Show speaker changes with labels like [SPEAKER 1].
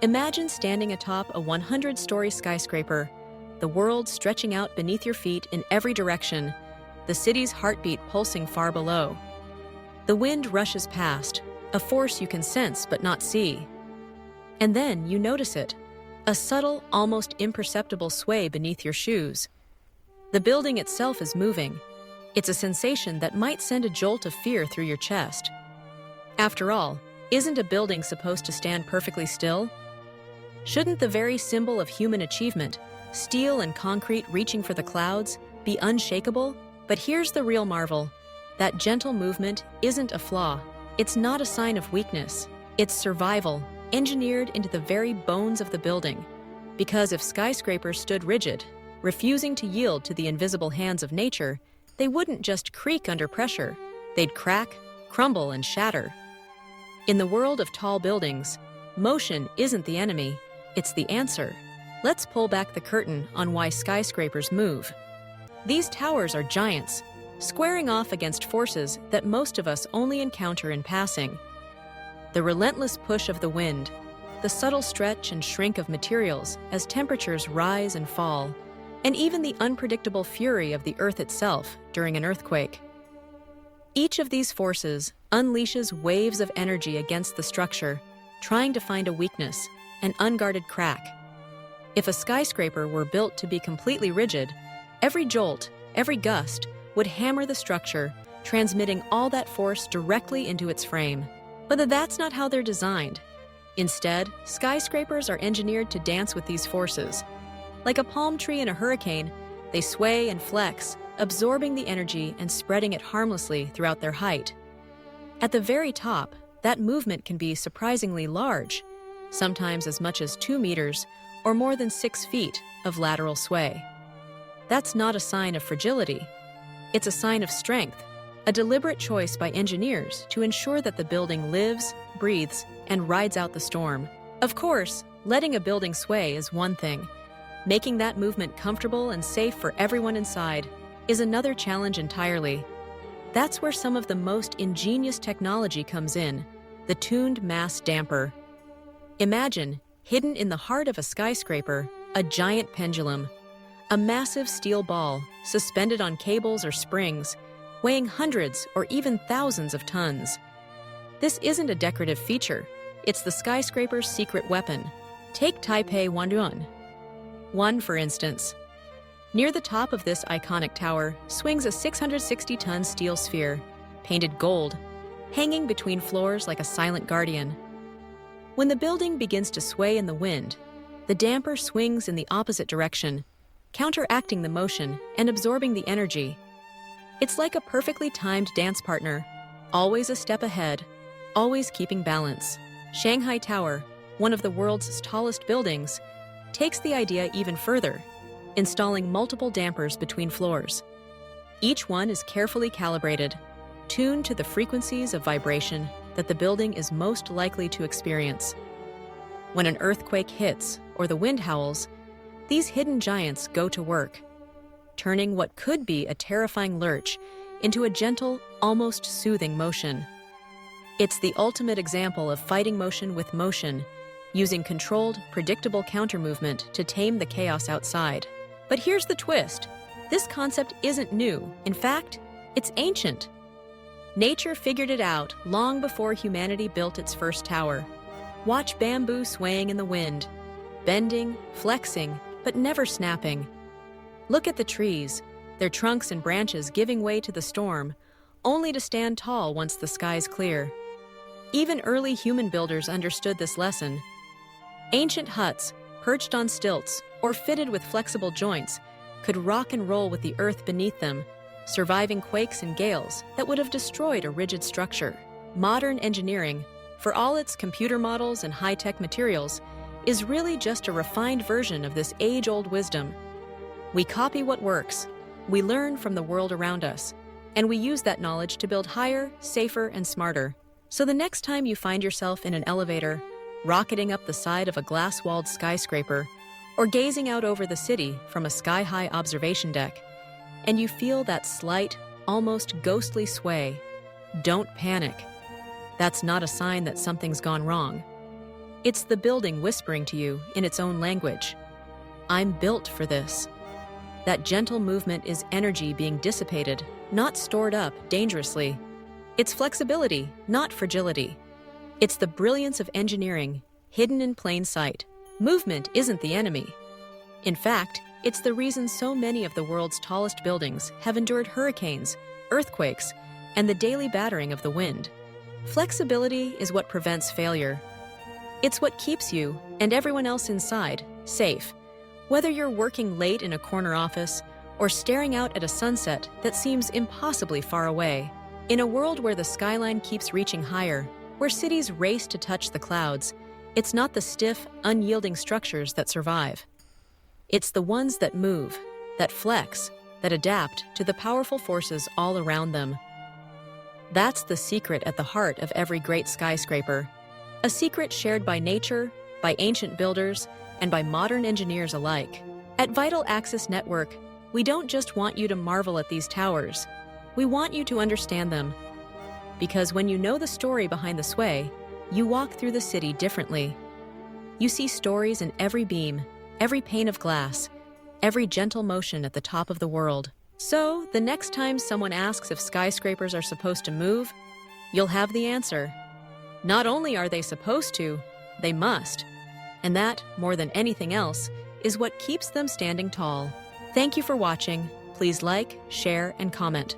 [SPEAKER 1] Imagine standing atop a 100-story skyscraper, the world stretching out beneath your feet in every direction, the city's heartbeat pulsing far below. The wind rushes past, a force you can sense but not see. And then you notice it, a subtle, almost imperceptible sway beneath your shoes. The building itself is moving. It's a sensation that might send a jolt of fear through your chest. After all, isn't a building supposed to stand perfectly still? Shouldn't the very symbol of human achievement, steel and concrete reaching for the clouds, be unshakable? But here's the real marvel. That gentle movement isn't a flaw. It's not a sign of weakness. It's survival, engineered into the very bones of the building. Because if skyscrapers stood rigid, refusing to yield to the invisible hands of nature, they wouldn't just creak under pressure. They'd crack, crumble, and shatter. In the world of tall buildings, motion isn't the enemy, it's the answer. Let's pull back the curtain on why skyscrapers move. These towers are giants, squaring off against forces that most of us only encounter in passing. The relentless push of the wind, the subtle stretch and shrink of materials as temperatures rise and fall, and even the unpredictable fury of the Earth itself during an earthquake. Each of these forces unleashes waves of energy against the structure, trying to find a weakness, an unguarded crack. If a skyscraper were built to be completely rigid, every jolt, every gust, would hammer the structure, transmitting all that force directly into its frame. But that's not how they're designed. Instead, skyscrapers are engineered to dance with these forces. Like a palm tree in a hurricane, they sway and flex, absorbing the energy and spreading it harmlessly throughout their height. At the very top, that movement can be surprisingly large, sometimes as much as 2 meters or more than 6 feet of lateral sway. That's not a sign of fragility. It's a sign of strength, a deliberate choice by engineers to ensure that the building lives, breathes, and rides out the storm. Of course, letting a building sway is one thing. Making that movement comfortable and safe for everyone inside is another challenge entirely. That's where some of the most ingenious technology comes in, the tuned mass damper. Imagine, hidden in the heart of a skyscraper, a giant pendulum, a massive steel ball suspended on cables or springs, weighing hundreds or even thousands of tons. This isn't a decorative feature, it's the skyscraper's secret weapon. Take Taipei 1, for instance. Near the top of this iconic tower swings a 660-ton steel sphere, painted gold, hanging between floors like a silent guardian. When the building begins to sway in the wind, the damper swings in the opposite direction, counteracting the motion and absorbing the energy. It's like a perfectly timed dance partner, always a step ahead, always keeping balance. Shanghai Tower, one of the world's tallest buildings, takes the idea even further, installing multiple dampers between floors. Each one is carefully calibrated, tuned to the frequencies of vibration that the building is most likely to experience. When an earthquake hits or the wind howls, these hidden giants go to work, turning what could be a terrifying lurch into a gentle, almost soothing motion. It's the ultimate example of fighting motion with motion, using controlled, predictable counter-movement to tame the chaos outside. But here's the twist. This concept isn't new. In fact, it's ancient. Nature figured it out long before humanity built its first tower. Watch bamboo swaying in the wind, bending, flexing, but never snapping. Look at the trees, their trunks and branches giving way to the storm, only to stand tall once the skies clear. Even early human builders understood this lesson. Ancient huts, perched on stilts or fitted with flexible joints, could rock and roll with the earth beneath them, surviving quakes and gales that would have destroyed a rigid structure. Modern engineering, for all its computer models and high-tech materials, is really just a refined version of this age-old wisdom. We copy what works, we learn from the world around us, and we use that knowledge to build higher, safer, and smarter. So the next time you find yourself in an elevator, rocketing up the side of a glass-walled skyscraper, or gazing out over the city from a sky-high observation deck, and you feel that slight, almost ghostly sway, don't panic. That's not a sign that something's gone wrong. It's the building whispering to you in its own language. I'm built for this. That gentle movement is energy being dissipated, not stored up dangerously. It's flexibility, not fragility. It's the brilliance of engineering, hidden in plain sight. Movement isn't the enemy. In fact, it's the reason so many of the world's tallest buildings have endured hurricanes, earthquakes, and the daily battering of the wind. Flexibility is what prevents failure. It's what keeps you, and everyone else inside, safe. Whether you're working late in a corner office or staring out at a sunset that seems impossibly far away, in a world where the skyline keeps reaching higher, where cities race to touch the clouds, it's not the stiff, unyielding structures that survive. It's the ones that move, that flex, that adapt to the powerful forces all around them. That's the secret at the heart of every great skyscraper. A secret shared by nature, by ancient builders, and by modern engineers alike. At Vital Access Network, we don't just want you to marvel at these towers. We want you to understand them. Because when you know the story behind the sway, you walk through the city differently. You see stories in every beam, every pane of glass, every gentle motion at the top of the world. So, the next time someone asks if skyscrapers are supposed to move, you'll have the answer. Not only are they supposed to, they must. And that, more than anything else, is what keeps them standing tall. Thank you for watching. Please like, share, and comment.